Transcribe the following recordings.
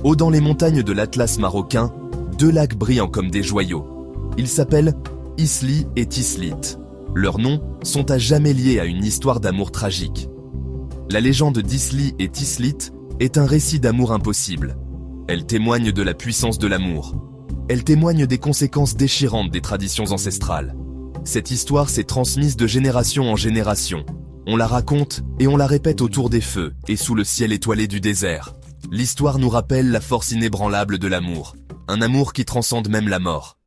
Haut dans les montagnes de l'Atlas marocain, deux lacs brillent comme des joyaux. Ils s'appellent Isli et Tislit. Leurs noms sont à jamais liés à une histoire d'amour tragique. La légende d'Isli et Tislit est un récit d'amour impossible. Elle témoigne de la puissance de l'amour. Elle témoigne des conséquences déchirantes des traditions ancestrales. Cette histoire s'est transmise de génération en génération. On la raconte et on la répète autour des feux et sous le ciel étoilé du désert. L'histoire nous rappelle la force inébranlable de l'amour. Un amour qui transcende même la mort.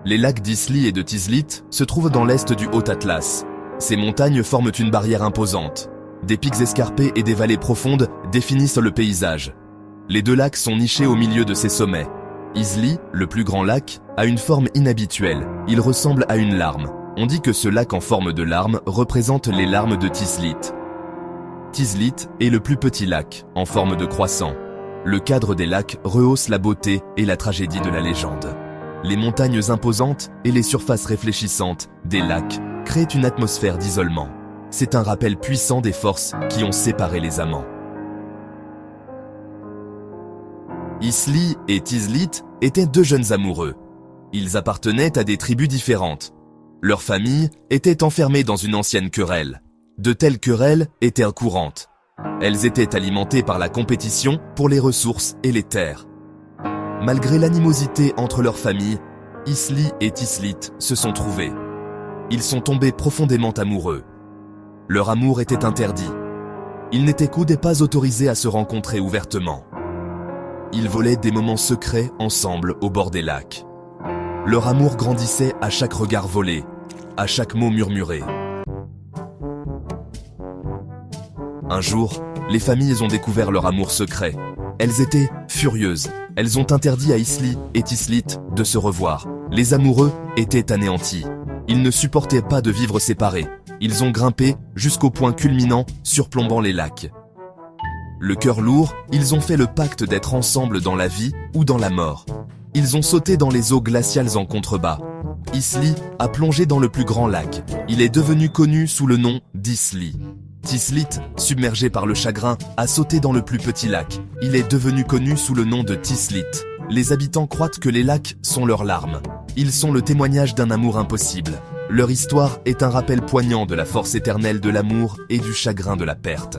Les lacs d'Isli et de Tislit se trouvent dans l'est du Haut-Atlas. Ces montagnes forment une barrière imposante. Des pics escarpés et des vallées profondes définissent le paysage. Les deux lacs sont nichés au milieu de ces sommets. Isli, le plus grand lac, a une forme inhabituelle. Il ressemble à une larme. On dit que ce lac en forme de larme représente les larmes de Tislit. Tislit est le plus petit lac, en forme de croissant. Le cadre des lacs rehausse la beauté et la tragédie de la légende. Les montagnes imposantes et les surfaces réfléchissantes des lacs créent une atmosphère d'isolement. C'est un rappel puissant des forces qui ont séparé les amants. Isli et Tislit étaient deux jeunes amoureux. Ils appartenaient à des tribus différentes. Leurs familles étaient enfermées dans une ancienne querelle. De telles querelles étaient courantes. Elles étaient alimentées par la compétition pour les ressources et les terres. Malgré l'animosité entre leurs familles, Isli et Tislit se sont trouvés. Ils sont tombés profondément amoureux. Leur amour était interdit. Ils n'étaient qu'aux des pas autorisés à se rencontrer ouvertement. Ils volaient des moments secrets ensemble au bord des lacs. Leur amour grandissait à chaque regard volé, à chaque mot murmuré. Un jour, les familles ont découvert leur amour secret. Elles étaient furieuses. Elles ont interdit à Isli et Tislit de se revoir. Les amoureux étaient anéantis. Ils ne supportaient pas de vivre séparés. Ils ont grimpé jusqu'au point culminant surplombant les lacs. Le cœur lourd, ils ont fait le pacte d'être ensemble dans la vie ou dans la mort. Ils ont sauté dans les eaux glaciales en contrebas. Isli a plongé dans le plus grand lac. Il est devenu connu sous le nom d'Isli. Tislit, submergé par le chagrin, a sauté dans le plus petit lac. Il est devenu connu sous le nom de Tislit. Les habitants croient que les lacs sont leurs larmes. Ils sont le témoignage d'un amour impossible. Leur histoire est un rappel poignant de la force éternelle de l'amour et du chagrin de la perte.